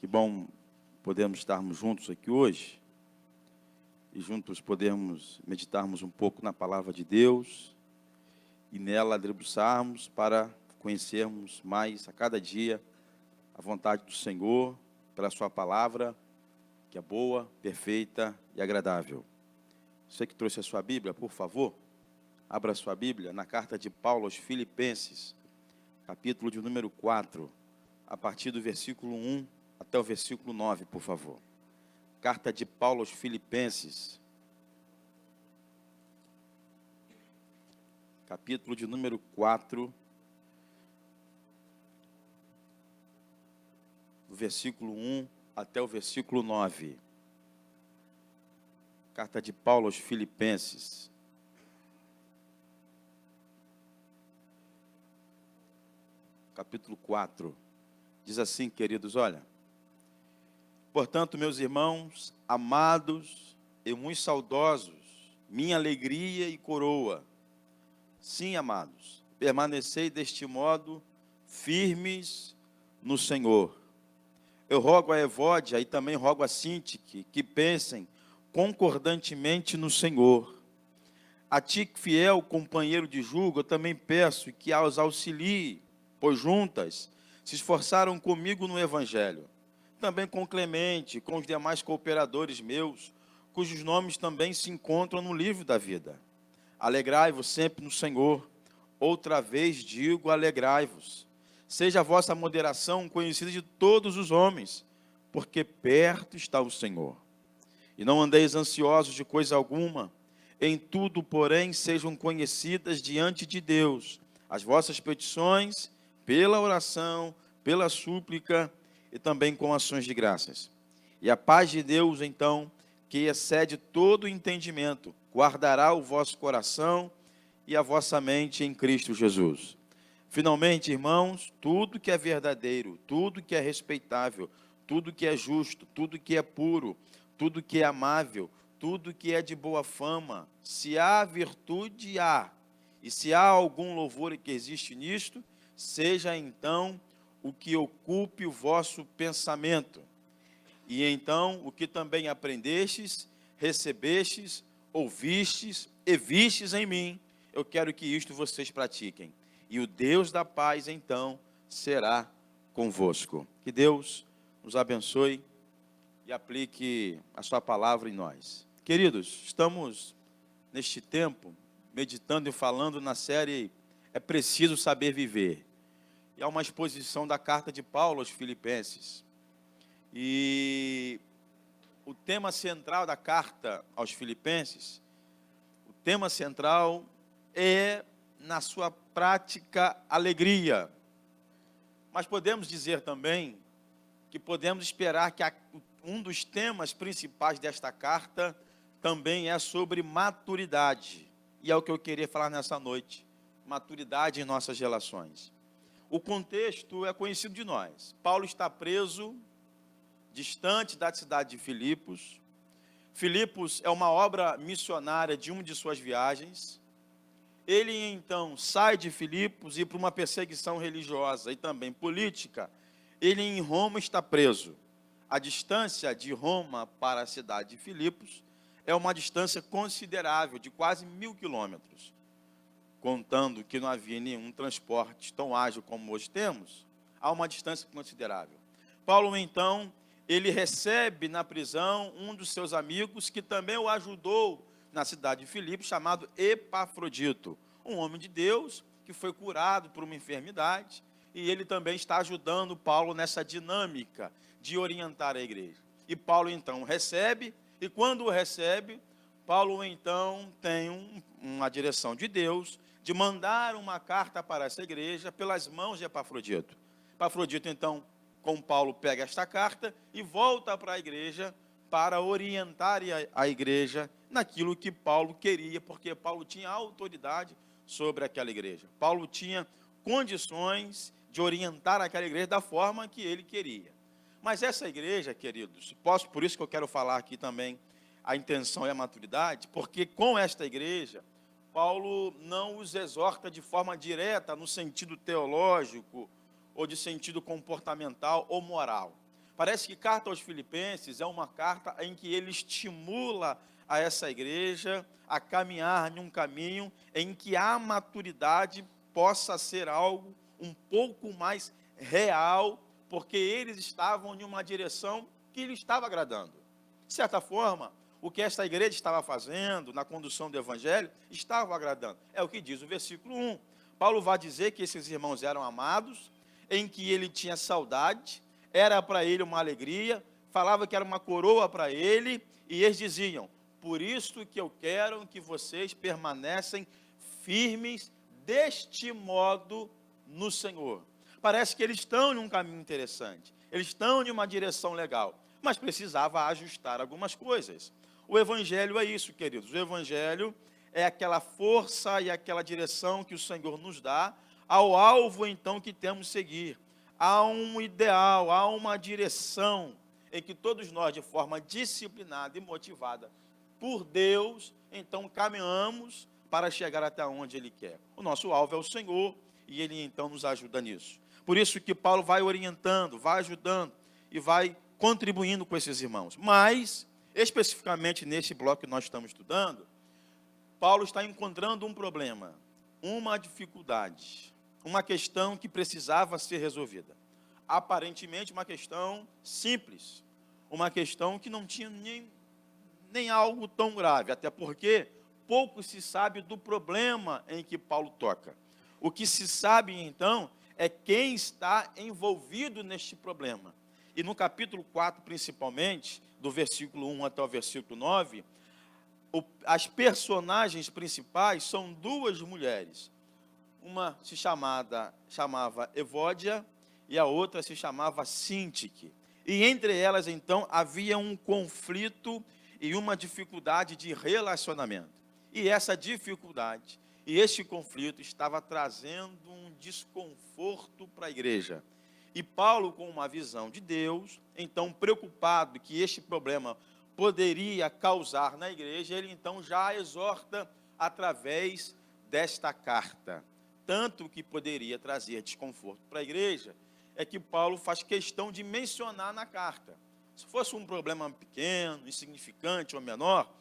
Que bom podermos estarmos juntos aqui hoje e juntos podermos meditarmos um pouco na palavra de Deus e nela debruçarmos para conhecermos mais a cada dia a vontade do Senhor pela sua palavra, que é boa, perfeita e agradável. Você que trouxe a sua Bíblia, por favor, abra a sua Bíblia na carta de Paulo aos Filipenses, capítulo de número 4, a partir do versículo 1 até o versículo 9, por favor. Carta de Paulo aos Filipenses, capítulo de número 4, do versículo 1 até o versículo 9. Carta de Paulo aos Filipenses. Capítulo 4. Diz assim, queridos, olha: portanto, meus irmãos, amados e muito saudosos, minha alegria e coroa, sim, amados, permanecei deste modo firmes no Senhor. Eu rogo a Evódia e também rogo a Sintique que pensem concordantemente no Senhor. A ti, fiel companheiro de julgo, eu também peço que os auxilie, pois juntas se esforçaram comigo no Evangelho. Também com Clemente, com os demais cooperadores meus, cujos nomes também se encontram no livro da vida. Alegrai-vos sempre no Senhor. Outra vez digo, alegrai-vos. Seja a vossa moderação conhecida de todos os homens, porque perto está o Senhor. E não andeis ansiosos de coisa alguma, em tudo, porém, sejam conhecidas diante de Deus as vossas petições, pela oração, pela súplica e também com ações de graças. E a paz de Deus, então, que excede todo o entendimento, guardará o vosso coração e a vossa mente em Cristo Jesus. Finalmente, irmãos, tudo que é verdadeiro, tudo que é respeitável, tudo que é justo, tudo que é puro, tudo que é amável, tudo que é de boa fama, se há virtude, há, e se há algum louvor que existe nisto, seja então o que ocupe o vosso pensamento. E então o que também aprendestes, recebestes, ouvistes e vistes em mim, eu quero que isto vocês pratiquem. E o Deus da paz então será convosco. Que Deus nos abençoe e aplique a sua palavra em nós. Queridos, estamos neste tempo meditando e falando na série É Preciso Saber Viver. E há uma exposição da carta de Paulo aos Filipenses. E o tema central da carta aos Filipenses, o tema central é, na sua prática, alegria. Mas podemos dizer também que podemos esperar que um dos temas principais desta carta também é sobre maturidade. E é o que eu queria falar nessa noite, maturidade em nossas relações. O contexto é conhecido de nós. Paulo está preso, distante da cidade de Filipos. Filipos é uma obra missionária de uma de suas viagens. Ele, então, sai de Filipos e para uma perseguição religiosa e também política. Ele, em Roma, está preso. A distância de Roma para a cidade de Filipos é uma distância considerável, de quase 1.000 quilômetros. Contando que não havia nenhum transporte tão ágil como hoje temos, há uma distância considerável. Paulo, então, ele recebe na prisão um dos seus amigos, que também o ajudou na cidade de Filipos, chamado Epafrodito, um homem de Deus que foi curado por uma enfermidade, e ele também está ajudando Paulo nessa dinâmica de orientar a igreja. E Paulo, então, recebe, e quando o recebe, Paulo, então, tem uma direção de Deus, de mandar uma carta para essa igreja pelas mãos de Epafrodito. Epafrodito, então, com Paulo, pega esta carta e volta para a igreja para orientar a igreja naquilo que Paulo queria, porque Paulo tinha autoridade sobre aquela igreja. Paulo tinha condições de orientar aquela igreja da forma que ele queria. Mas essa igreja, queridos, por isso que eu quero falar aqui também a intenção e a maturidade, porque com esta igreja, Paulo não os exorta de forma direta, no sentido teológico, ou de sentido comportamental ou moral. Parece que carta aos Filipenses é uma carta em que ele estimula a essa igreja a caminhar em um caminho em que a maturidade possa ser algo um pouco mais real, porque eles estavam em uma direção que lhe estava agradando. De certa forma, o que esta igreja estava fazendo na condução do evangelho estava agradando. É o que diz o versículo 1. Paulo vai dizer que esses irmãos eram amados, em que ele tinha saudade, era para ele uma alegria, falava que era uma coroa para ele, e eles diziam: por isso que eu quero que vocês permanecem firmes deste modo no Senhor. Parece que eles estão em um caminho interessante, eles estão em uma direção legal, mas precisava ajustar algumas coisas. O evangelho é isso, queridos. O evangelho é aquela força e aquela direção que o Senhor nos dá ao alvo, então, que temos que seguir. Há um ideal, há uma direção em que todos nós, de forma disciplinada e motivada por Deus, então caminhamos para chegar até onde Ele quer. O nosso alvo é o Senhor e Ele então nos ajuda nisso. Por isso que Paulo vai orientando, vai ajudando e vai contribuindo com esses irmãos. Mas, especificamente nesse bloco que nós estamos estudando, Paulo está encontrando um problema, uma dificuldade, uma questão que precisava ser resolvida. Aparentemente uma questão simples, uma questão que não tinha nem algo tão grave, até porque pouco se sabe do problema em que Paulo toca. O que se sabe, então, é quem está envolvido neste problema. E no capítulo 4, principalmente, do versículo 1 até o versículo 9, as personagens principais são duas mulheres. Uma se chamava Evódia e a outra se chamava Sintique. E entre elas, então, havia um conflito e uma dificuldade de relacionamento. E essa dificuldade e este conflito estava trazendo um desconforto para a igreja. E Paulo, com uma visão de Deus, então preocupado que este problema poderia causar na igreja, ele então já exorta através desta carta. Tanto que poderia trazer desconforto para a igreja, é que Paulo faz questão de mencionar na carta. Se fosse um problema pequeno, insignificante ou menor,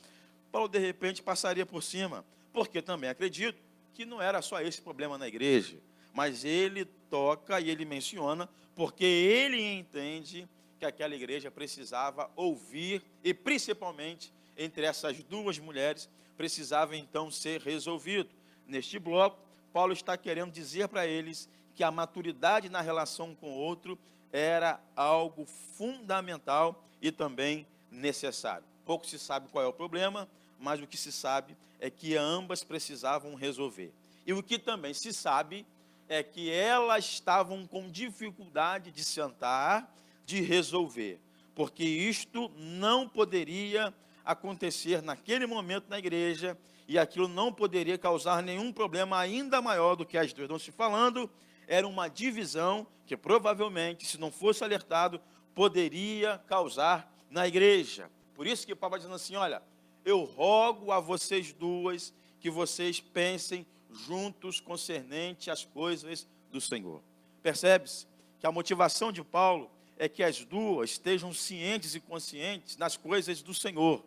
Paulo de repente passaria por cima, porque também acredito que não era só esse problema na igreja, mas ele toca e ele menciona, porque ele entende que aquela igreja precisava ouvir, e principalmente entre essas duas mulheres, precisava então ser resolvido. Neste bloco, Paulo está querendo dizer para eles que a maturidade na relação com o outro era algo fundamental e também necessário. Pouco se sabe qual é o problema, mas o que se sabe é que ambas precisavam resolver. E o que também se sabe é que elas estavam com dificuldade de sentar, de resolver, porque isto não poderia acontecer naquele momento na igreja, e aquilo não poderia causar nenhum problema ainda maior do que as duas estão se falando. Era uma divisão que provavelmente, se não fosse alertado, poderia causar na igreja. Por isso que Paulo está dizendo assim: olha, eu rogo a vocês duas que vocês pensem juntos concernente às coisas do Senhor. Percebe-se que a motivação de Paulo é que as duas estejam cientes e conscientes nas coisas do Senhor.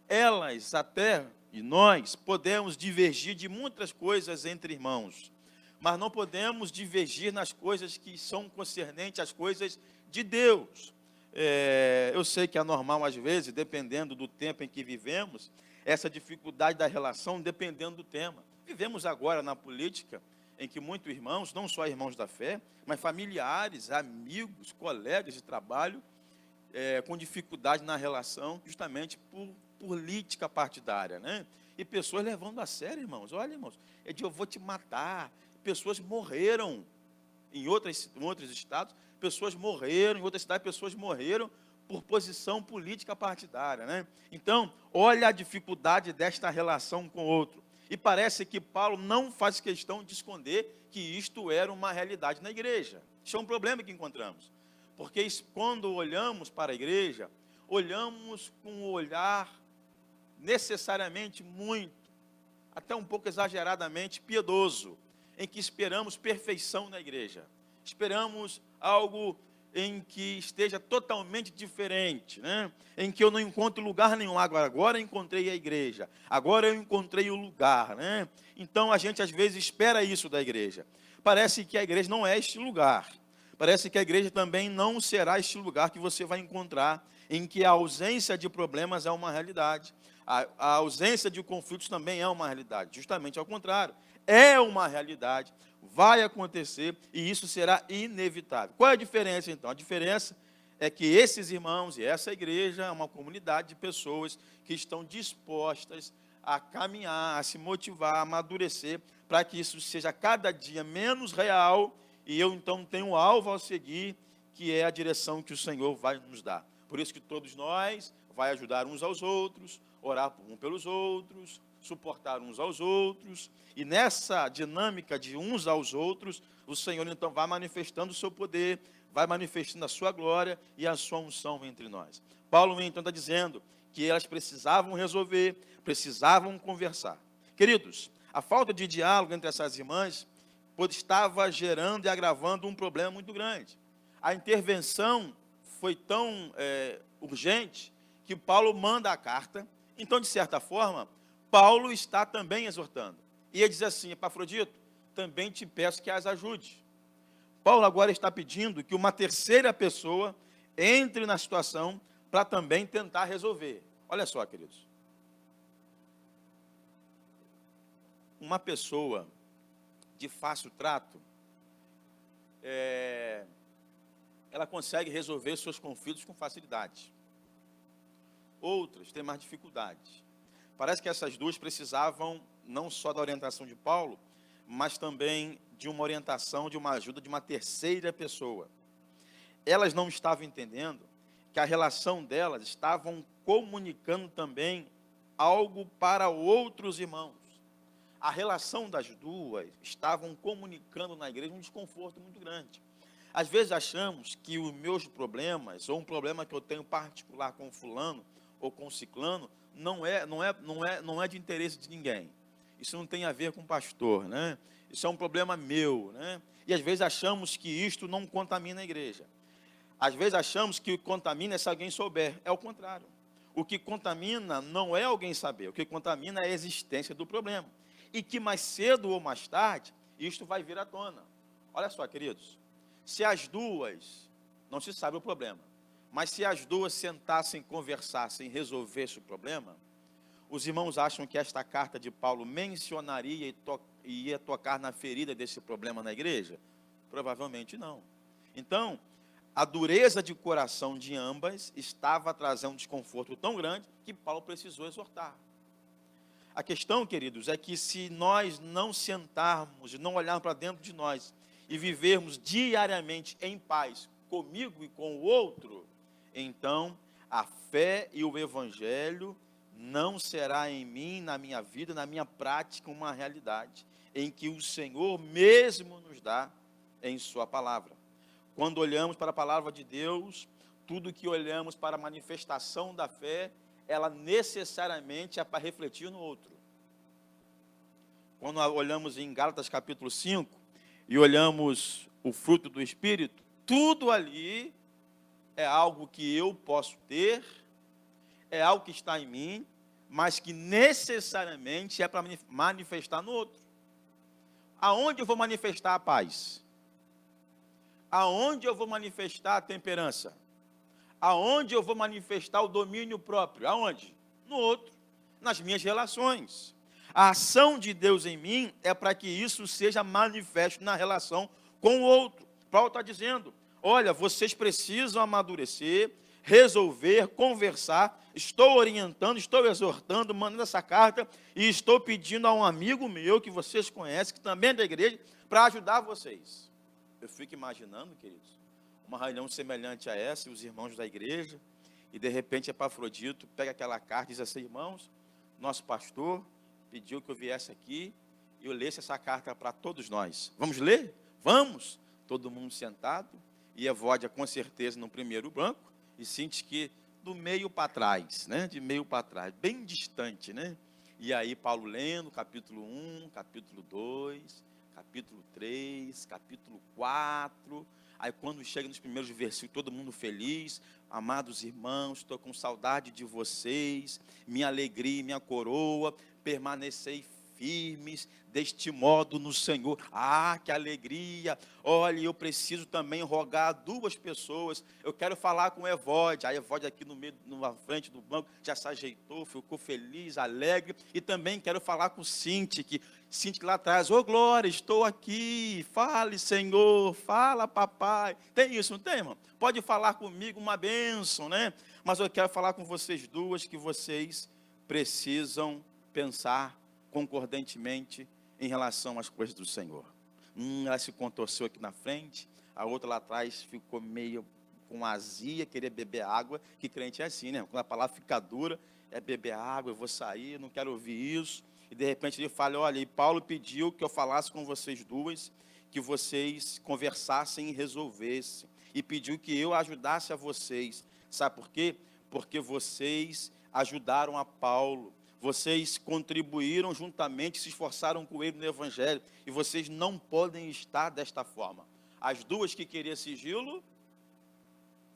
Elas até, e nós, podemos divergir de muitas coisas entre irmãos, mas não podemos divergir nas coisas que são concernentes às coisas de Deus. Eu sei que é normal, às vezes, dependendo do tempo em que vivemos, essa dificuldade da relação, dependendo do tema. Vivemos agora na política, em que muitos irmãos, não só irmãos da fé, mas familiares, amigos, colegas de trabalho, com dificuldade na relação, justamente por política partidária, né? E pessoas levando a sério, irmãos. Olha, irmãos, eu vou te matar. Pessoas morreram em outros estados, pessoas morreram, em outras cidades, pessoas morreram por posição política partidária, né? Então, olha a dificuldade desta relação com o outro. E parece que Paulo não faz questão de esconder que isto era uma realidade na igreja. Isso é um problema que encontramos. Porque quando olhamos para a igreja, olhamos com um olhar necessariamente muito, até um pouco exageradamente piedoso, em que esperamos perfeição na igreja. Esperamos algo em que esteja totalmente diferente, né? Em que eu não encontro lugar nenhum. Agora eu encontrei a igreja, agora eu encontrei o lugar, né? Então a gente às vezes espera isso da igreja. Parece que a igreja não é este lugar. Parece que a igreja também não será este lugar que você vai encontrar, em que a ausência de problemas é uma realidade. A ausência de conflitos também é uma realidade. Justamente ao contrário, é uma realidade, vai acontecer e isso será inevitável. Qual é a diferença então? A diferença é que esses irmãos e essa igreja é uma comunidade de pessoas que estão dispostas a caminhar, a se motivar, a amadurecer, para que isso seja cada dia menos real e eu então tenho um alvo a seguir, que é a direção que o Senhor vai nos dar. Por isso que todos nós vai ajudar uns aos outros, orar uns pelos outros, suportar uns aos outros, e nessa dinâmica de uns aos outros, o Senhor então vai manifestando o seu poder, vai manifestando a sua glória e a sua unção entre nós. Paulo então está dizendo que elas precisavam resolver, precisavam conversar. Queridos, a falta de diálogo entre essas irmãs estava gerando e agravando um problema muito grande. A intervenção foi tão urgente que Paulo manda a carta. Então, de certa forma, Paulo está também exortando. E ele diz assim: Epafrodito, também te peço que as ajude. Paulo agora está pedindo que uma terceira pessoa entre na situação para também tentar resolver. Olha só, queridos. Uma pessoa de fácil trato, ela consegue resolver seus conflitos com facilidade. Outras têm mais dificuldade. Parece que essas duas precisavam não só da orientação de Paulo, mas também de uma orientação, de uma ajuda de uma terceira pessoa. Elas não estavam entendendo que a relação delas estavam comunicando também algo para outros irmãos. A relação das duas estavam comunicando na igreja um desconforto muito grande. Às vezes achamos que os meus problemas, ou um problema que eu tenho particular com fulano ou com ciclano, não é de interesse de ninguém. Isso não tem a ver com o pastor, né? Isso é um problema meu, né? E às vezes achamos que isto não contamina a igreja. Às vezes achamos que o que contamina é se alguém souber. É o contrário. O que contamina não é alguém saber. O que contamina é a existência do problema. E que mais cedo ou mais tarde, isto vai vir à tona. Olha só, queridos. Se as duas, não se sabe o problema, mas se as duas sentassem, conversassem, resolvessem o problema, os irmãos acham que esta carta de Paulo mencionaria e ia tocar na ferida desse problema na igreja? Provavelmente não. Então, a dureza de coração de ambas estava trazendo um desconforto tão grande que Paulo precisou exortar. A questão, queridos, é que se nós não sentarmos e não olharmos para dentro de nós e vivermos diariamente em paz comigo e com o outro, então a fé e o evangelho não será em mim, na minha vida, na minha prática, uma realidade em que o Senhor mesmo nos dá em sua palavra. Quando olhamos para a palavra de Deus, tudo que olhamos para a manifestação da fé, ela necessariamente é para refletir no outro. Quando olhamos em Gálatas capítulo 5 e olhamos o fruto do Espírito, tudo ali é algo que eu posso ter, é algo que está em mim, mas que necessariamente é para manifestar no outro. Aonde eu vou manifestar a paz? Aonde eu vou manifestar a temperança? Aonde eu vou manifestar o domínio próprio? Aonde? No outro, nas minhas relações. A ação de Deus em mim é para que isso seja manifesto na relação com o outro. Paulo está dizendo, olha, vocês precisam amadurecer, resolver, conversar. Estou orientando, estou exortando, mandando essa carta e estou pedindo a um amigo meu que vocês conhecem, que também é da igreja, para ajudar vocês. Eu fico imaginando, queridos, uma reunião semelhante a essa, e os irmãos da igreja, e de repente Epafrodito pega aquela carta e diz assim, irmãos, nosso pastor pediu que eu viesse aqui e eu lesse essa carta para todos nós. Vamos ler? Vamos! Todo mundo sentado, e Evódia com certeza no primeiro banco, e sente que do meio para trás, né? De meio para trás, bem distante, né? E aí Paulo lendo, capítulo 1, capítulo 2, capítulo 3, capítulo 4, Aí quando chega nos primeiros versículos, todo mundo feliz. Amados irmãos, estou com saudade de vocês, minha alegria e minha coroa, permanecei firmes, deste modo no Senhor. Ah, que alegria! Olha, eu preciso também rogar a duas pessoas. Eu quero falar com o Evode. A Evode aqui no meio, na frente do banco, já se ajeitou, ficou feliz, alegre. E também quero falar com o Cinti, que lá atrás, ô glória, estou aqui, fale Senhor, fala papai. Tem isso, não tem, irmão? Pode falar comigo, uma bênção, né? Mas eu quero falar com vocês duas, que vocês precisam pensar concordantemente em relação às coisas do Senhor. Ela se contorceu aqui na frente, a outra lá atrás ficou meio com azia, queria beber água, que crente é assim, né? Quando a palavra fica dura, é beber água, eu vou sair, não quero ouvir isso. E de repente ele fala, olha, e Paulo pediu que eu falasse com vocês duas, que vocês conversassem e resolvessem. E pediu que eu ajudasse a vocês. Sabe por quê? Porque vocês ajudaram a Paulo. Vocês contribuíram juntamente, se esforçaram com ele no Evangelho. E vocês não podem estar desta forma. As duas que queriam sigilo,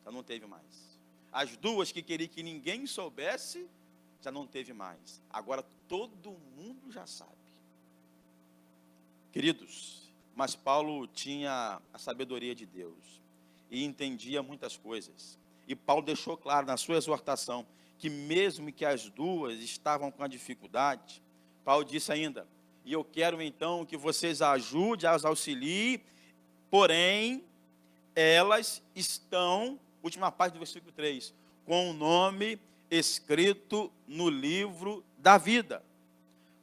já não teve mais. As duas que queriam que ninguém soubesse, já não teve mais. Agora todo mundo já sabe. Queridos, mas Paulo tinha a sabedoria de Deus e entendia muitas coisas. E Paulo deixou claro na sua exortação que mesmo que as duas estavam com a dificuldade, Paulo disse ainda, e eu quero então que vocês ajudem, as auxiliem, porém, elas estão, última parte do versículo 3, com o nome escrito no livro da vida.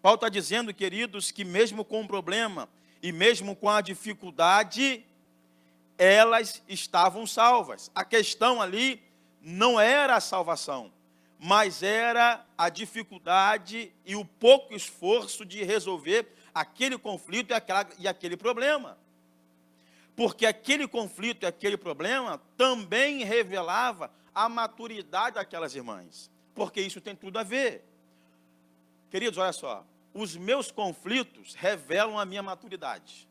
Paulo está dizendo, queridos, que mesmo com o problema e mesmo com a dificuldade, elas estavam salvas. A questão ali não era a salvação, mas era a dificuldade e o pouco esforço de resolver aquele conflito e aquele problema. Porque aquele conflito e aquele problema também revelava a maturidade daquelas irmãs. Porque isso tem tudo a ver. Queridos, olha só. Os meus conflitos revelam a minha maturidade.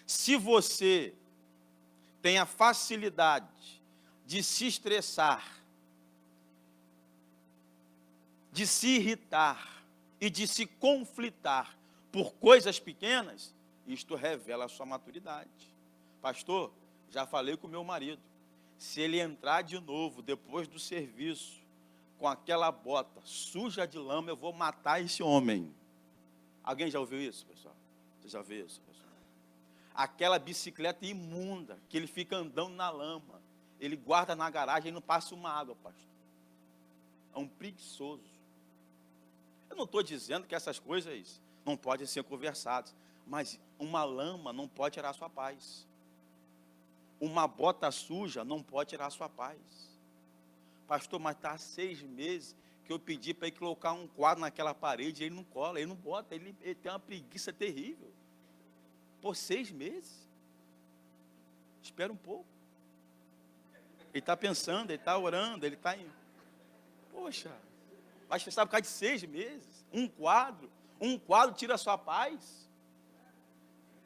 Se você tem a facilidade de se estressar, de se irritar e de se conflitar por coisas pequenas, isto revela a sua maturidade. Pastor, já falei com o meu marido, se ele entrar de novo depois do serviço com aquela bota suja de lama, eu vou matar esse homem. Alguém já ouviu isso, pessoal? Você já ouviu isso, pessoal? Aquela bicicleta imunda, que ele fica andando na lama, ele guarda na garagem e não passa uma água, pastor. É um preguiçoso. Eu não estou dizendo que essas coisas não podem ser conversadas, mas uma lama não pode tirar a sua paz. Uma bota suja não pode tirar a sua paz. Pastor, mas está há 6 meses que eu pedi para ele colocar um quadro naquela parede, ele não cola, ele não bota, ele tem uma preguiça terrível. Por 6 meses? Espera um pouco. Ele está pensando, ele está orando, ele está em... Poxa, vai estressar por causa de 6 meses? Um quadro tira a sua paz?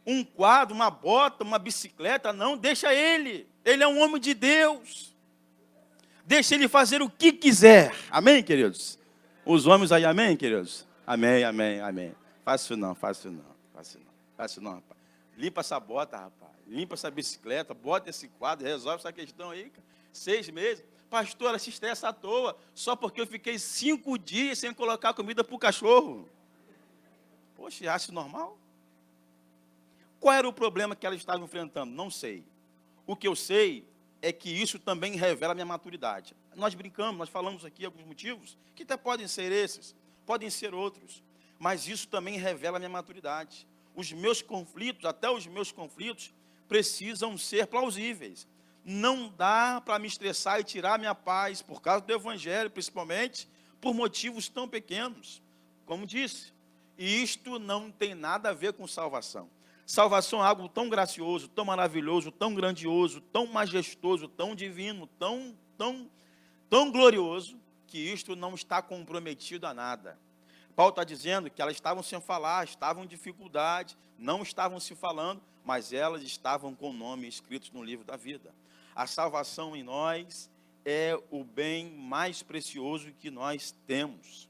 Um quadro, uma bota, uma bicicleta, não, deixa ele. Ele é um homem de Deus. Deixa ele fazer o que quiser. Amém, queridos? Os homens aí, amém, queridos? Amém, amém, amém. Fácil não, fácil não, fácil não, fácil não, rapaz. Limpa essa bota, rapaz. Limpa essa bicicleta, bota esse quadro, resolve essa questão aí, cara. 6 meses. Pastor, ela se estressa à toa, só porque eu fiquei 5 dias sem colocar comida para o cachorro. Poxa, acha normal? Qual era o problema que ela estava enfrentando? Não sei. O que eu sei é que isso também revela a minha maturidade. Nós brincamos, nós falamos aqui alguns motivos, que até podem ser esses, podem ser outros, mas isso também revela a minha maturidade. Os meus conflitos, até os meus conflitos, precisam ser plausíveis. Não dá para me estressar e tirar a minha paz, por causa do Evangelho, principalmente, por motivos tão pequenos. Como disse, isto não tem nada a ver com salvação. Salvação é algo tão gracioso, tão maravilhoso, tão grandioso, tão majestoso, tão divino, tão glorioso, que isto não está comprometido a nada. Paulo está dizendo que elas estavam sem falar, estavam em dificuldade, não estavam se falando, mas elas estavam com o nome escrito no livro da vida. A salvação em nós é o bem mais precioso que nós temos.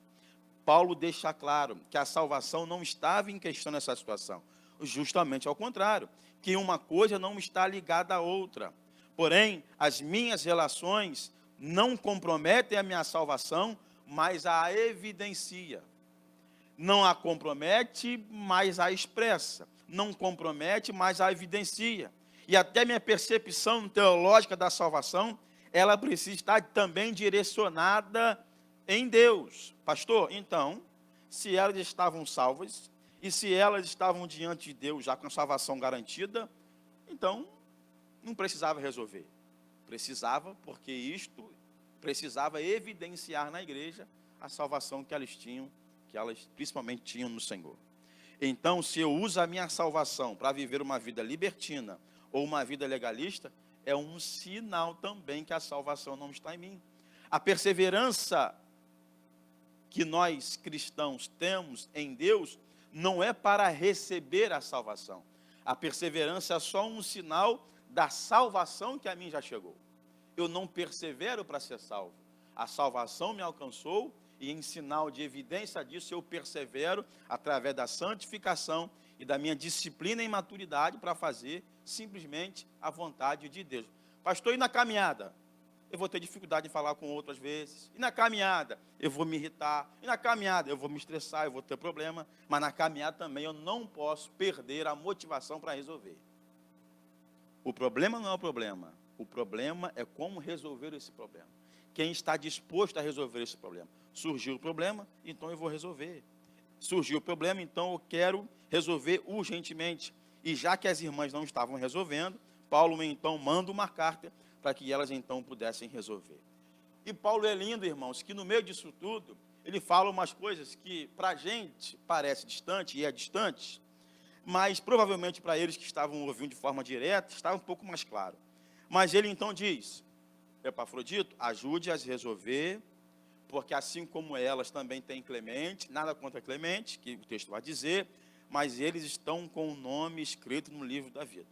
Paulo deixa claro que a salvação não estava em questão nessa situação. Justamente ao contrário, que uma coisa não está ligada à outra. Porém, as minhas relações não comprometem a minha salvação, mas a evidencia. Não a compromete, mas a expressa. Não compromete, mas a evidencia. E até minha percepção teológica da salvação, ela precisa estar também direcionada em Deus. Pastor, então, se elas estavam salvas, e se elas estavam diante de Deus já com a salvação garantida, então não precisava resolver. Precisava, porque isto precisava evidenciar na igreja a salvação que elas tinham, que elas principalmente tinham no Senhor. Então, se eu uso a minha salvação para viver uma vida libertina ou uma vida legalista, é um sinal também que a salvação não está em mim. A perseverança que nós cristãos temos em Deus não é para receber a salvação. A perseverança é só um sinal da salvação que a mim já chegou. Eu não persevero para ser salvo. A salvação me alcançou e em sinal de evidência disso eu persevero através da santificação e da minha disciplina e maturidade para fazer simplesmente a vontade de Deus. Pastor, e na caminhada? Eu vou ter dificuldade em falar com outras vezes. E na caminhada, eu vou me irritar. E na caminhada, eu vou me estressar, eu vou ter problema. Mas na caminhada também eu não posso perder a motivação para resolver. O problema não é o problema. O problema é como resolver esse problema. Quem está disposto a resolver esse problema? Surgiu o problema, então eu vou resolver. Surgiu o problema, então eu quero resolver urgentemente. E já que as irmãs não estavam resolvendo, Paulo então manda uma carta para que elas então pudessem resolver. E Paulo é lindo, irmãos, que no meio disso tudo, ele fala umas coisas que para a gente parece distante, e é distante, mas provavelmente para eles que estavam ouvindo de forma direta, estava um pouco mais claro. Mas ele então diz, Epafrodito, ajude-as a resolver, porque assim como elas também têm Clemente, nada contra Clemente, que o texto vai dizer, mas eles estão com o nome escrito no livro da vida.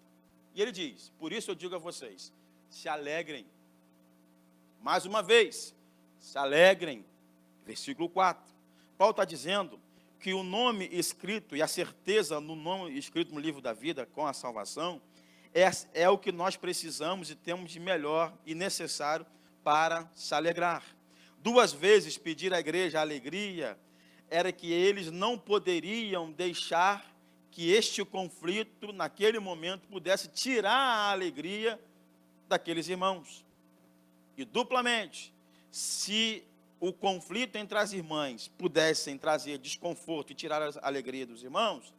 E ele diz, por isso eu digo a vocês, se alegrem. Mais uma vez, se alegrem. Versículo 4. Paulo está dizendo que o nome escrito e a certeza no nome escrito no livro da vida com a salvação é o que nós precisamos e temos de melhor e necessário para se alegrar. 2 vezes pedir à igreja alegria era que eles não poderiam deixar que este conflito, naquele momento, pudesse tirar a alegria daqueles irmãos. E duplamente, se o conflito entre as irmãs pudessem trazer desconforto e tirar a alegria dos irmãos,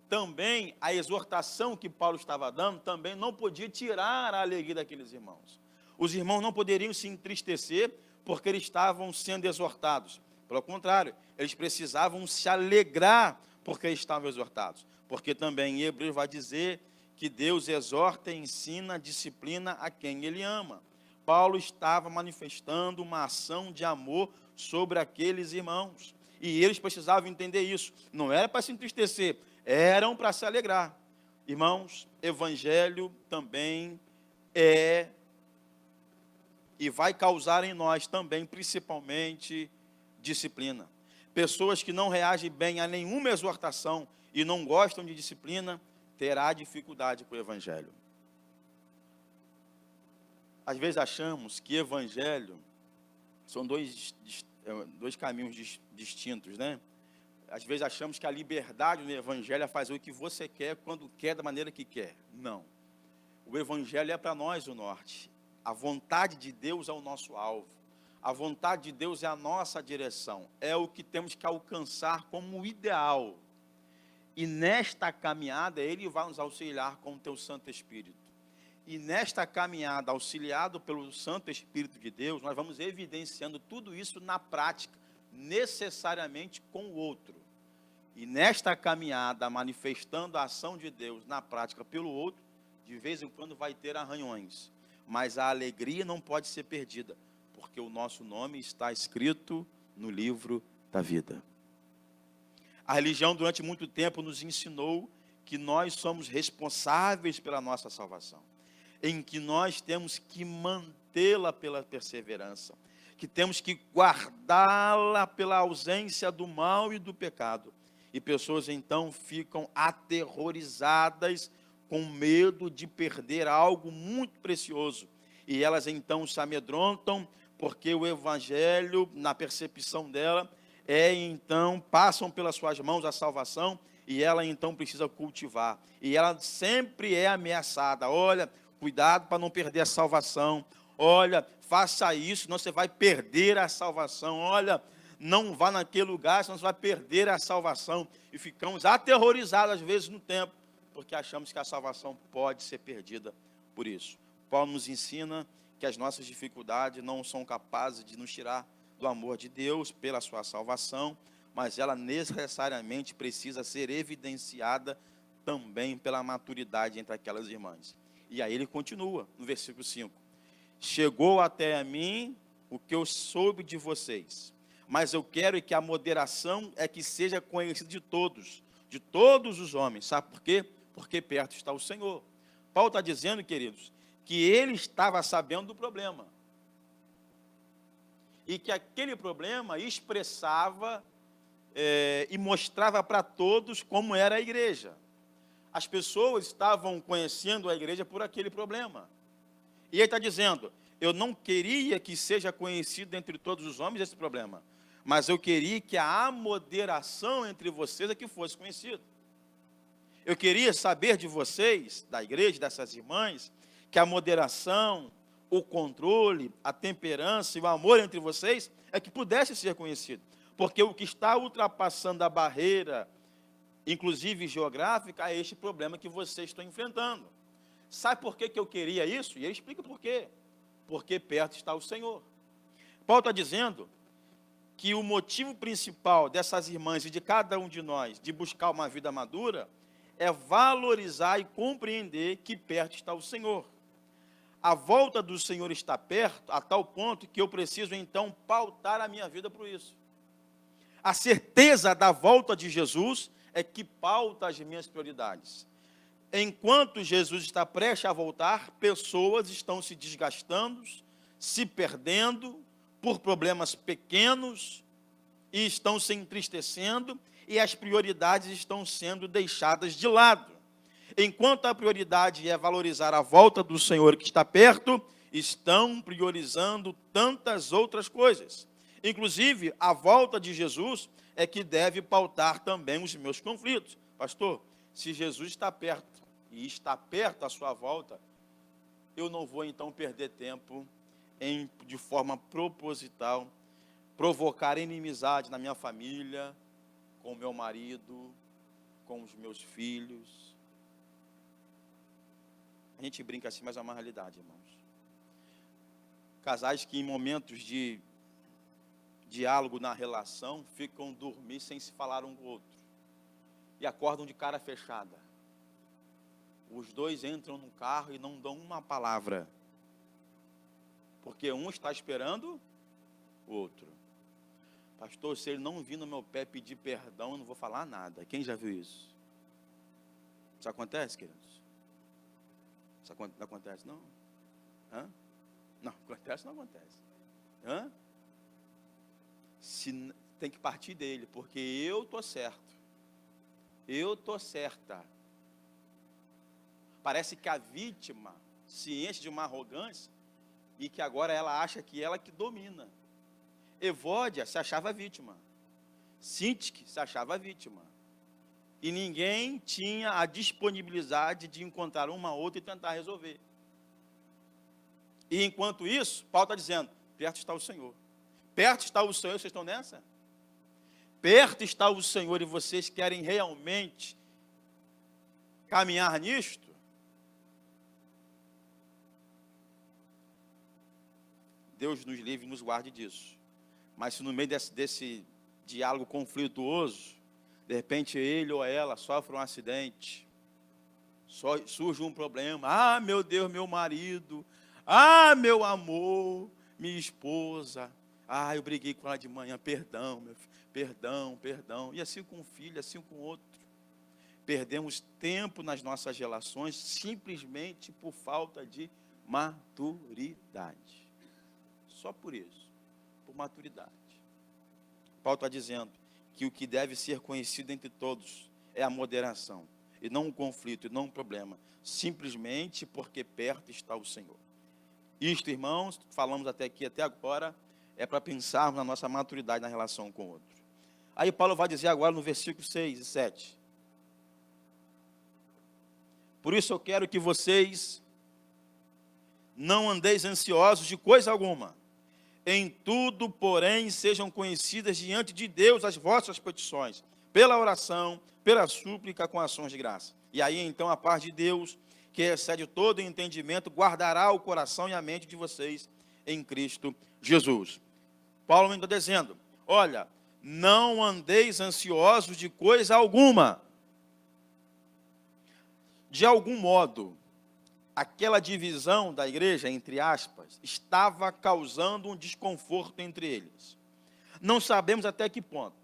também a exortação que Paulo estava dando também não podia tirar a alegria daqueles irmãos. Os irmãos não poderiam se entristecer porque eles estavam sendo exortados. Pelo contrário, eles precisavam se alegrar porque estavam exortados. Porque também em Hebreus vai dizer que Deus exorta e ensina, disciplina a quem Ele ama. Paulo estava manifestando uma ação de amor sobre aqueles irmãos. E eles precisavam entender isso. Não era para se entristecer, eram para se alegrar. Irmãos, evangelho também é e vai causar em nós também, principalmente, disciplina. Pessoas que não reagem bem a nenhuma exortação e não gostam de disciplina, terá dificuldade com o evangelho. Às vezes achamos que evangelho são dois caminhos distintos, né? Às vezes achamos que a liberdade no evangelho é fazer o que você quer, quando quer, da maneira que quer. Não. O evangelho é para nós o norte. A vontade de Deus é o nosso alvo. A vontade de Deus é a nossa direção. É o que temos que alcançar como ideal. E nesta caminhada, Ele vai nos auxiliar com o Teu Santo Espírito. E nesta caminhada, auxiliado pelo Santo Espírito de Deus, nós vamos evidenciando tudo isso na prática, necessariamente com o outro. E nesta caminhada, manifestando a ação de Deus na prática pelo outro, de vez em quando vai ter arranhões. Mas a alegria não pode ser perdida, porque o nosso nome está escrito no livro da vida. A religião, durante muito tempo, nos ensinou que nós somos responsáveis pela nossa salvação, em que nós temos que mantê-la pela perseverança, que temos que guardá-la pela ausência do mal e do pecado. E pessoas então ficam aterrorizadas, com medo de perder algo muito precioso. E elas então se amedrontam, porque o evangelho, na percepção dela, então, passam pelas suas mãos a salvação, e ela então precisa cultivar. E ela sempre é ameaçada. Olha, cuidado para não perder a salvação. Olha, faça isso, senão você vai perder a salvação. Olha, não vá naquele lugar, senão você vai perder a salvação. E ficamos aterrorizados às vezes no tempo, porque achamos que a salvação pode ser perdida por isso. Paulo nos ensina que as nossas dificuldades não são capazes de nos tirar do amor de Deus pela sua salvação, mas ela necessariamente precisa ser evidenciada também pela maturidade entre aquelas irmãs. E aí ele continua, no versículo 5. Chegou até a mim o que eu soube de vocês, mas eu quero que a moderação é que seja conhecida de todos os homens. Sabe por quê? Porque perto está o Senhor. Paulo está dizendo, queridos, que ele estava sabendo do problema, e que aquele problema expressava e mostrava para todos como era a igreja. As pessoas estavam conhecendo a igreja por aquele problema. E ele está dizendo, eu não queria que seja conhecido entre todos os homens esse problema, mas eu queria que a moderação entre vocês é que fosse conhecido. Eu queria saber de vocês, da igreja, dessas irmãs, que a moderação, o controle, a temperança e o amor entre vocês é que pudesse ser conhecido. Porque o que está ultrapassando a barreira, inclusive geográfica, é este problema que vocês estão enfrentando. Sabe por que eu queria isso? E ele explica por quê. Porque perto está o Senhor. Paulo está dizendo que o motivo principal dessas irmãs e de cada um de nós de buscar uma vida madura é valorizar e compreender que perto está o Senhor. A volta do Senhor está perto, a tal ponto que eu preciso então pautar a minha vida por isso. A certeza da volta de Jesus é que pauta as minhas prioridades. Enquanto Jesus está prestes a voltar, pessoas estão se desgastando, se perdendo por problemas pequenos e estão se entristecendo e as prioridades estão sendo deixadas de lado. Enquanto a prioridade é valorizar a volta do Senhor que está perto, estão priorizando tantas outras coisas. Inclusive, a volta de Jesus é que deve pautar também os meus conflitos. Pastor, se Jesus está perto e está perto a sua volta, eu não vou então perder tempo em, de forma proposital, provocar inimizade na minha família, com o meu marido, com os meus filhos. A gente brinca assim, mas é uma realidade, irmãos. Casais que em momentos de diálogo na relação, ficam dormir sem se falar um com o outro. E acordam de cara fechada. Os dois entram no carro e não dão uma palavra. Porque um está esperando o outro. Pastor, se ele não vir no meu pé pedir perdão, eu não vou falar nada. Quem já viu isso? Isso acontece, queridos? Isso não acontece, não? Hã? Não, acontece, não acontece. Hã? Tem que partir dele, porque eu estou certo. Eu estou certa. Parece que a vítima se enche de uma arrogância e que agora ela acha que ela que domina. Evódia se achava vítima. Sintique se achava vítima. E ninguém tinha a disponibilidade de encontrar uma outra e tentar resolver. E enquanto isso, Paulo está dizendo, perto está o Senhor. Perto está o Senhor, vocês estão nessa? Perto está o Senhor e vocês querem realmente caminhar nisto? Deus nos livre e nos guarde disso. Mas se no meio desse diálogo conflituoso, de repente ele ou ela sofre um acidente, surge um problema, ah, meu Deus, meu marido, ah, meu amor, minha esposa, Ah, eu briguei com ela de manhã, perdão, meu filho, perdão, perdão. E assim com um filho, assim com outro. Perdemos tempo nas nossas relações simplesmente por falta de maturidade. Só por isso, por maturidade. Paulo está dizendo que o que deve ser conhecido entre todos é a moderação, e não um conflito, e não um problema, simplesmente porque perto está o Senhor. Isto, irmãos, falamos até aqui, até agora, é para pensarmos na nossa maturidade na relação com o outro. Aí Paulo vai dizer agora no versículo 6 e 7. Por isso eu quero que vocês não andeis ansiosos de coisa alguma. Em tudo, porém, sejam conhecidas diante de Deus as vossas petições, pela oração, pela súplica, com ações de graça. E aí, então, a paz de Deus, que excede todo entendimento, guardará o coração e a mente de vocês em Cristo Jesus. Paulo está dizendo, olha, não andeis ansiosos de coisa alguma. De algum modo, aquela divisão da igreja, entre aspas, estava causando um desconforto entre eles. Não sabemos até que ponto,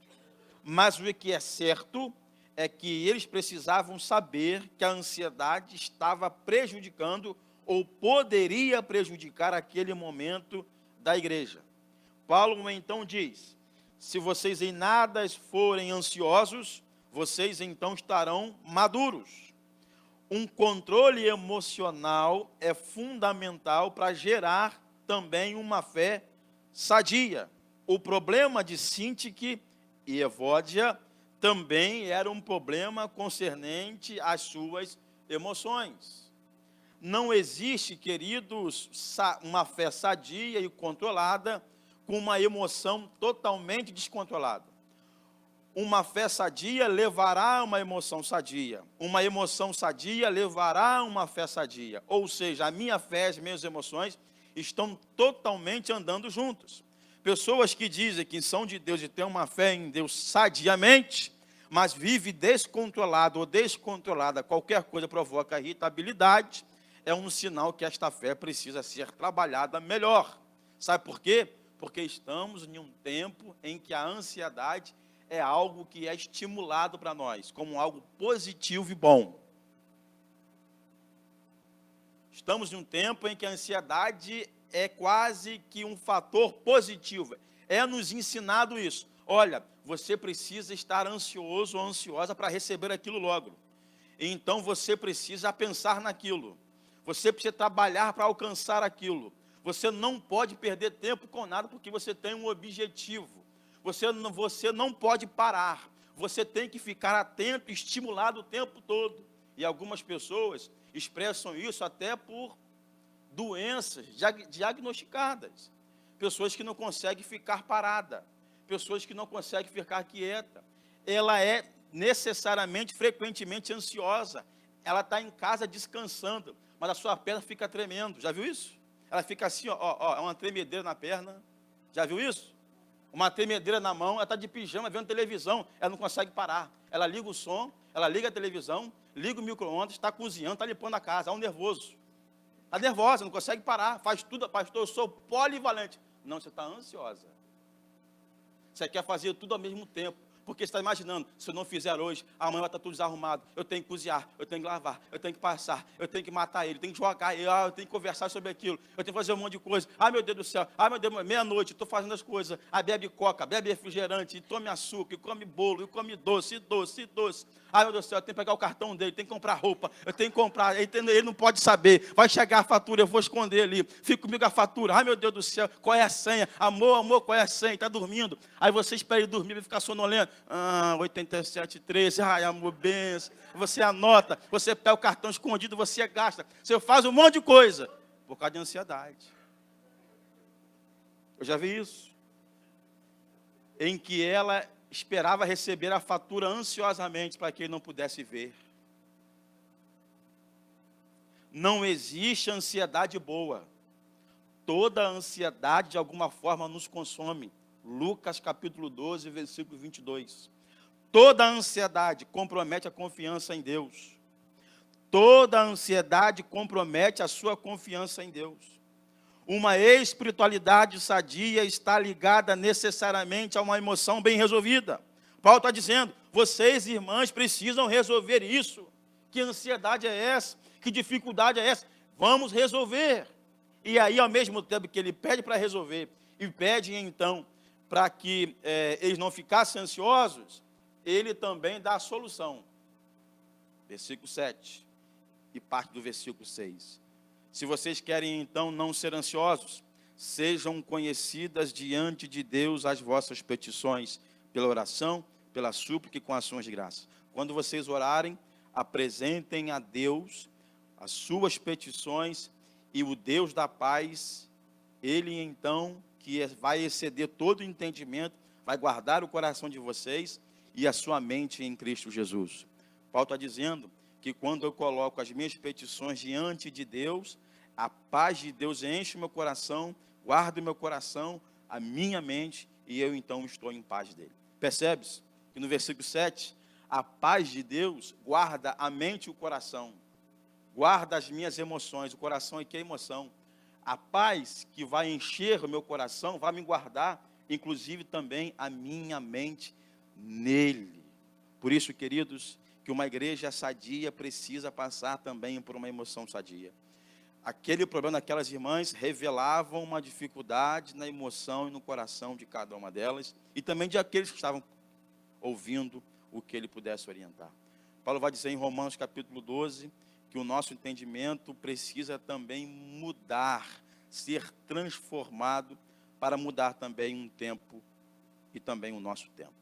mas o que é certo é que eles precisavam saber que a ansiedade estava prejudicando ou poderia prejudicar aquele momento da igreja. Paulo então diz, se vocês em nada forem ansiosos, vocês então estarão maduros. Um controle emocional é fundamental para gerar também uma fé sadia. O problema de Sintique e Evódia também era um problema concernente às suas emoções. Não existe, queridos, uma fé sadia e controlada com uma emoção totalmente descontrolada. Uma fé sadia levará a uma emoção sadia. Uma emoção sadia levará a uma fé sadia. Ou seja, a minha fé e as minhas emoções estão totalmente andando juntos. Pessoas que dizem que são de Deus e têm uma fé em Deus sadiamente, mas vive descontrolado ou descontrolada, qualquer coisa provoca irritabilidade, é um sinal que esta fé precisa ser trabalhada melhor. Sabe por quê? Porque estamos em um tempo em que a ansiedade é algo que é estimulado para nós, como algo positivo e bom. Estamos em um tempo em que a ansiedade é quase que um fator positivo. É nos ensinado isso. Olha, você precisa estar ansioso ou ansiosa para receber aquilo logo. Então você precisa pensar naquilo. Você precisa trabalhar para alcançar aquilo. Você não pode perder tempo com nada porque você tem um objetivo. Você não pode parar. Você tem que ficar atento, estimulado o tempo todo. E algumas pessoas expressam isso até por doenças diagnosticadas. Pessoas que não conseguem ficar parada. Pessoas que não conseguem ficar quieta. Ela é necessariamente, frequentemente ansiosa. Ela está em casa descansando, mas a sua perna fica tremendo. Já viu isso? Ela fica assim, ó, uma tremedeira na perna. Já viu isso? Uma tremedeira na mão, ela está de pijama vendo televisão, ela não consegue parar. Ela liga o som, ela liga a televisão, liga o micro-ondas, está cozinhando, está limpando a casa, é um nervoso. Está nervosa, não consegue parar, faz tudo, pastor, eu sou polivalente. Não, você está ansiosa. Você quer fazer tudo ao mesmo tempo. Porque você está imaginando, se eu não fizer hoje, amanhã vai estar tudo desarrumado. Eu tenho que cozinhar, eu tenho que lavar, eu tenho que passar, eu tenho que matar ele, eu tenho que jogar ele, eu tenho que conversar sobre aquilo, eu tenho que fazer um monte de coisa. Ai, meu Deus do céu, ai, meu Deus, meia-noite, estou fazendo as coisas. Aí bebe coca, bebe refrigerante, e tome açúcar, e come bolo, e come doce. Ai, meu Deus do céu, eu tenho que pegar o cartão dele, tenho que comprar roupa, eu tenho que comprar, ele não pode saber. Vai chegar a fatura, eu vou esconder ali. Fica comigo a fatura. Ai, meu Deus do céu, qual é a senha? Amor, qual é a senha? Está dormindo. Aí você espera ele dormir, vai ficar sonolento. 8713, ai, amor, benção. Você anota, você pega o cartão escondido, você gasta. Você faz um monte de coisa por causa de ansiedade. Eu já vi isso. Em que ela esperava receber a fatura ansiosamente para que ele não pudesse ver. Não existe ansiedade boa. Toda ansiedade de alguma forma nos consome. Lucas capítulo 12, versículo 22. Toda ansiedade compromete a confiança em Deus. Toda ansiedade compromete a sua confiança em Deus. Uma espiritualidade sadia está ligada necessariamente a uma emoção bem resolvida. Paulo está dizendo, vocês, irmãs, precisam resolver isso. Que ansiedade é essa? Que dificuldade é essa? Vamos resolver. E aí, ao mesmo tempo que ele pede para resolver, e pede então para que eles não ficassem ansiosos, ele também dá a solução. Versículo 7 e parte do versículo 6. Se vocês querem então não ser ansiosos, sejam conhecidas diante de Deus as vossas petições, pela oração, pela súplica e com ações de graça. Quando vocês orarem, apresentem a Deus as suas petições, e o Deus da paz, Ele então, que vai exceder todo o entendimento, vai guardar o coração de vocês e a sua mente em Cristo Jesus. Paulo está dizendo que quando eu coloco as minhas petições diante de Deus, a paz de Deus enche o meu coração, guarda o meu coração, a minha mente, e eu então estou em paz dele. Percebe-se que no versículo 7, a paz de Deus guarda a mente e o coração, guarda as minhas emoções, o coração aqui é emoção. A paz que vai encher o meu coração, vai me guardar, inclusive também a minha mente nele. Por isso, queridos, que uma igreja sadia precisa passar também por uma emoção sadia. Aquele problema daquelas irmãs revelavam uma dificuldade na emoção e no coração de cada uma delas, e também de aqueles que estavam ouvindo o que ele pudesse orientar. Paulo vai dizer em Romanos capítulo 12, que o nosso entendimento precisa também mudar, ser transformado, para mudar também um tempo e também o nosso tempo.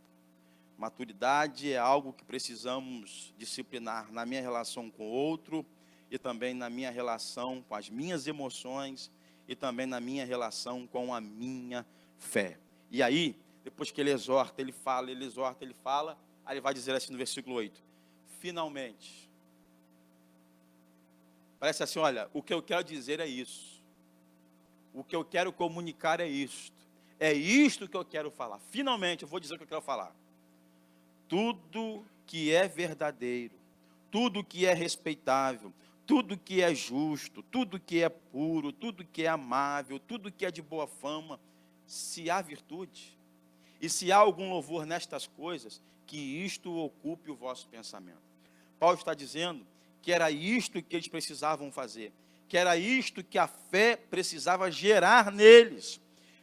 Maturidade é algo que precisamos disciplinar na minha relação com o outro, e também na minha relação com as minhas emoções, e também na minha relação com a minha fé. E aí, depois que ele exorta, ele fala, ele exorta, ele fala, aí ele vai dizer assim no versículo 8, finalmente, parece assim, olha, o que eu quero dizer é isso, o que eu quero comunicar é isto que eu quero falar, finalmente eu vou dizer o que eu quero falar. Tudo que é verdadeiro, tudo que é respeitável, tudo que é justo, tudo que é puro, tudo que é amável, tudo que é de boa fama, se há virtude, e se há algum louvor nestas coisas, que isto ocupe o vosso pensamento. Paulo está dizendo que era isto que eles precisavam fazer, que era isto que a fé precisava gerar neles.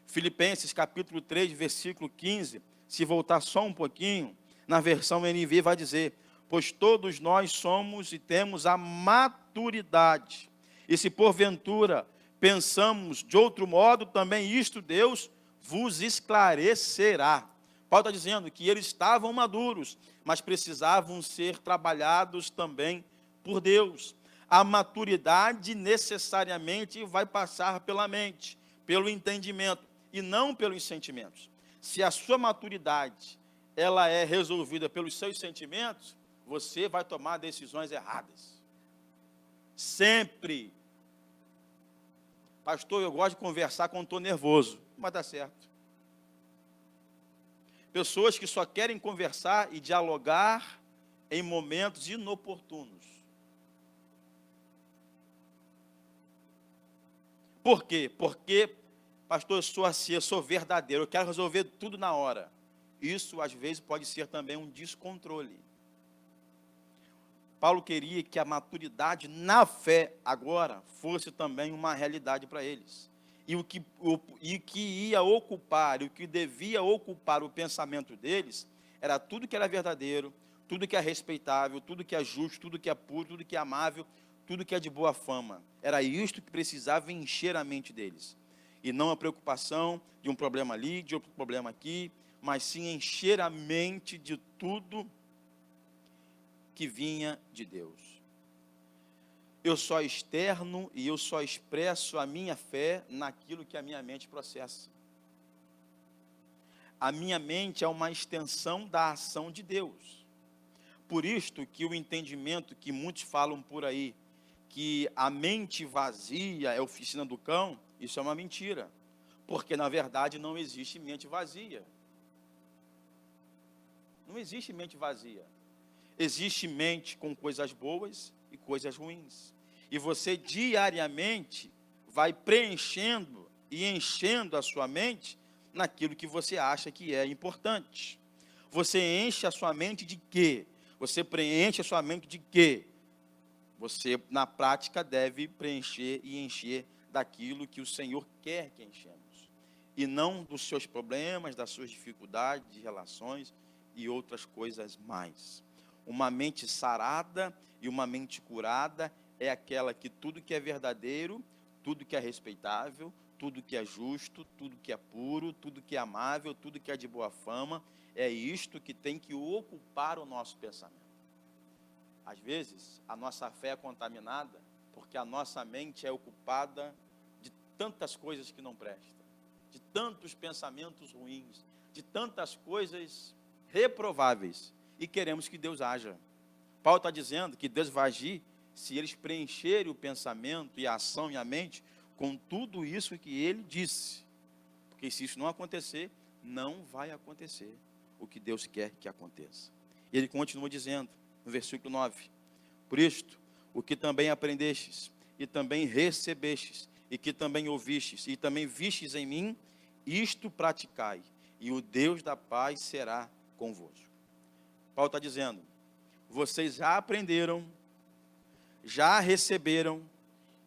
Filipenses capítulo 3, versículo 15, se voltar só um pouquinho, na versão NVI vai dizer, pois todos nós somos e temos a maturidade, e se porventura pensamos de outro modo, também isto Deus vos esclarecerá. Paulo está dizendo que eles estavam maduros, mas precisavam ser trabalhados também por Deus. A maturidade necessariamente vai passar pela mente, pelo entendimento, e não pelos sentimentos. Se a sua maturidade ela é resolvida pelos seus sentimentos, você vai tomar decisões erradas. Sempre. Pastor, eu gosto de conversar quando estou nervoso. Não vai dar certo. Pessoas que só querem conversar e dialogar em momentos inoportunos. Por quê? Porque, pastor, eu sou assim, eu sou verdadeiro, eu quero resolver tudo na hora. Isso, às vezes, pode ser também um descontrole. Paulo queria que a maturidade na fé, agora, fosse também uma realidade para eles. E o que ia ocupar, e o que devia ocupar o pensamento deles, era tudo que era verdadeiro, tudo que é respeitável, tudo que é justo, tudo que é puro, tudo que é amável, tudo que é de boa fama. Era isto que precisava encher a mente deles. E não a preocupação de um problema ali, de outro problema aqui, mas sim encher a mente de tudo que vinha de Deus. Eu só externo e eu só expresso a minha fé naquilo que a minha mente processa. A minha mente é uma extensão da ação de Deus. Por isto que o entendimento que muitos falam por aí, que a mente vazia é a oficina do cão, isso é uma mentira. Porque, na verdade, não existe mente vazia. Não existe mente vazia. Existe mente com coisas boas e coisas ruins. E você diariamente vai preenchendo e enchendo a sua mente naquilo que você acha que é importante. Você enche a sua mente de quê? Você preenche a sua mente de quê? Você, na prática, deve preencher e encher daquilo que o Senhor quer que enchemos. E não dos seus problemas, das suas dificuldades, de relações e outras coisas mais. Uma mente sarada e uma mente curada é aquela que tudo que é verdadeiro, tudo que é respeitável, tudo que é justo, tudo que é puro, tudo que é amável, tudo que é de boa fama, é isto que tem que ocupar o nosso pensamento. Às vezes, a nossa fé é contaminada porque a nossa mente é ocupada de tantas coisas que não prestam, de tantos pensamentos ruins, de tantas coisas reprováveis, e queremos que Deus haja. Paulo está dizendo que Deus vai agir se eles preencherem o pensamento e a ação e a mente com tudo isso que ele disse. Porque se isso não acontecer, não vai acontecer o que Deus quer que aconteça. E ele continua dizendo, no versículo 9, por isto, o que também aprendestes, e também recebestes, e que também ouvistes, e também vistes em mim, isto praticai, e o Deus da paz será convosco. Paulo está dizendo, vocês já aprenderam, já receberam,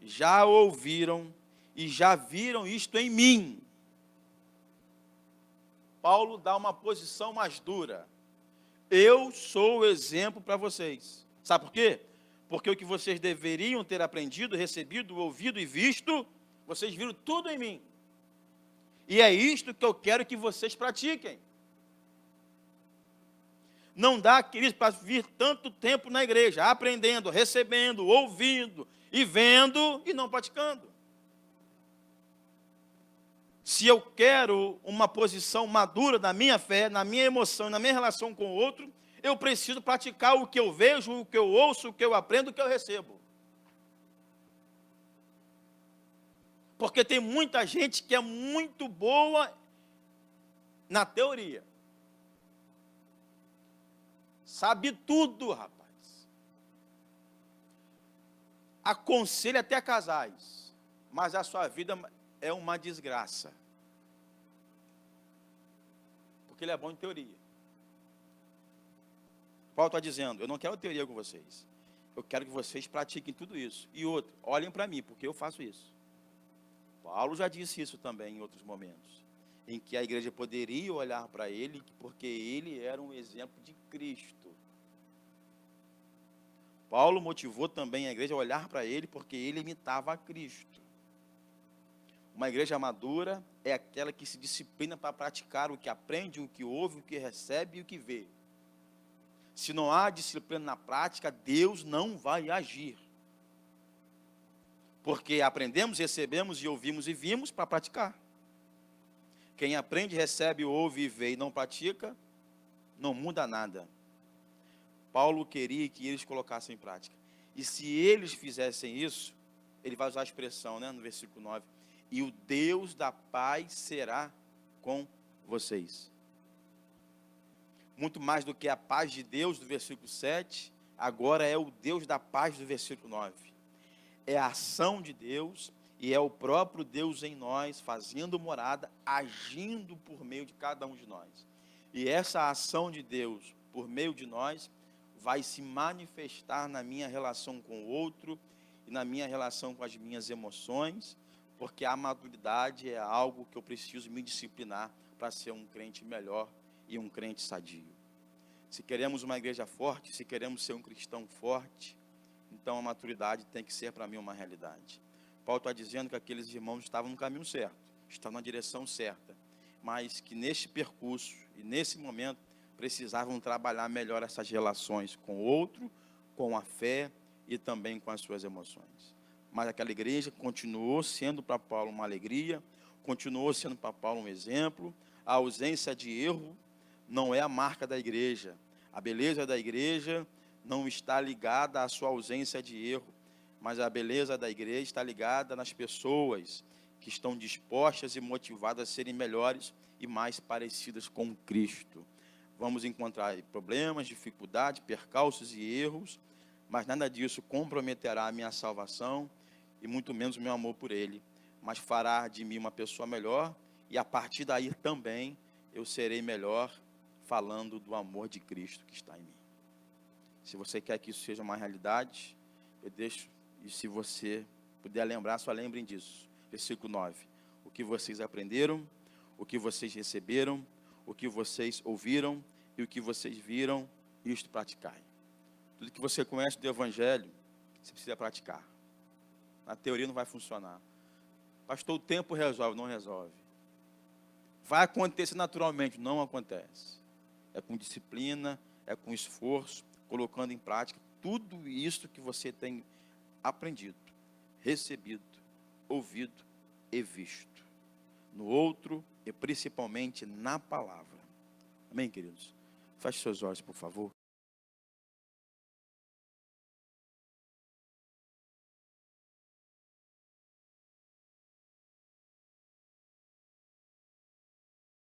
já ouviram, e já viram isto em mim. Paulo dá uma posição mais dura. Eu sou o exemplo para vocês. Sabe por quê? Porque o que vocês deveriam ter aprendido, recebido, ouvido e visto, vocês viram tudo em mim. E é isto que eu quero que vocês pratiquem. Não dá, queridos, para vir tanto tempo na igreja, aprendendo, recebendo, ouvindo e vendo e não praticando. Se eu quero uma posição madura na minha fé, na minha emoção, na minha relação com o outro, eu preciso praticar o que eu vejo, o que eu ouço, o que eu aprendo, o que eu recebo. Porque tem muita gente que é muito boa na teoria. Sabe tudo, rapaz. Aconselha até casais, mas a sua vida é uma desgraça. Porque ele é bom em teoria. Paulo está dizendo, eu não quero teoria com vocês. Eu quero que vocês pratiquem tudo isso. E outro, olhem para mim, porque eu faço isso. Paulo já disse isso também em outros momentos, em que a igreja poderia olhar para ele, porque ele era um exemplo de Cristo. Paulo motivou também a igreja a olhar para ele, porque ele imitava a Cristo. Uma igreja madura é aquela que se disciplina para praticar o que aprende, o que ouve, o que recebe e o que vê. Se não há disciplina na prática, Deus não vai agir. Porque aprendemos, recebemos e ouvimos e vimos para praticar. Quem aprende, recebe, ouve e vê e não pratica, não muda nada. Paulo queria que eles colocassem em prática. E se eles fizessem isso, ele vai usar a expressão, no versículo 9, e o Deus da paz será com vocês. Muito mais do que a paz de Deus, do versículo 7, agora é o Deus da paz, do versículo 9. É a ação de Deus e é o próprio Deus em nós, fazendo morada, agindo por meio de cada um de nós. E essa ação de Deus, por meio de nós, vai se manifestar na minha relação com o outro e na minha relação com as minhas emoções, porque a maturidade é algo que eu preciso me disciplinar para ser um crente melhor e um crente sadio. Se queremos uma igreja forte, se queremos ser um cristão forte, então a maturidade tem que ser para mim uma realidade. Paulo está dizendo que aqueles irmãos estavam no caminho certo, estavam na direção certa, mas que neste percurso e nesse momento precisavam trabalhar melhor essas relações com o outro, com a fé e também com as suas emoções. Mas aquela igreja continuou sendo para Paulo uma alegria, continuou sendo para Paulo um exemplo. A ausência de erro não é a marca da igreja. A beleza da igreja não está ligada à sua ausência de erro, mas a beleza da igreja está ligada nas pessoas que estão dispostas e motivadas a serem melhores e mais parecidas com Cristo. Vamos encontrar problemas, dificuldades, percalços e erros, mas nada disso comprometerá a minha salvação e muito menos o meu amor por Ele. mas fará de mim uma pessoa melhor, e a partir daí também eu serei melhor falando do amor de Cristo que está em mim. Se você quer que isso seja uma realidade, eu deixo, e se você puder lembrar, só lembrem disso. Versículo 9. O que vocês aprenderam, o que vocês receberam, o que vocês ouviram e o que vocês viram, isto praticai. Tudo que você conhece do Evangelho, você precisa praticar. Na teoria não vai funcionar. Pastor, o tempo resolve, não resolve. Vai acontecer naturalmente, não acontece. É com disciplina, é com esforço, colocando em prática tudo isso que você tem aprendido, recebido, ouvido e visto. No outro e principalmente na palavra. Amém, queridos? Feche seus olhos, por favor.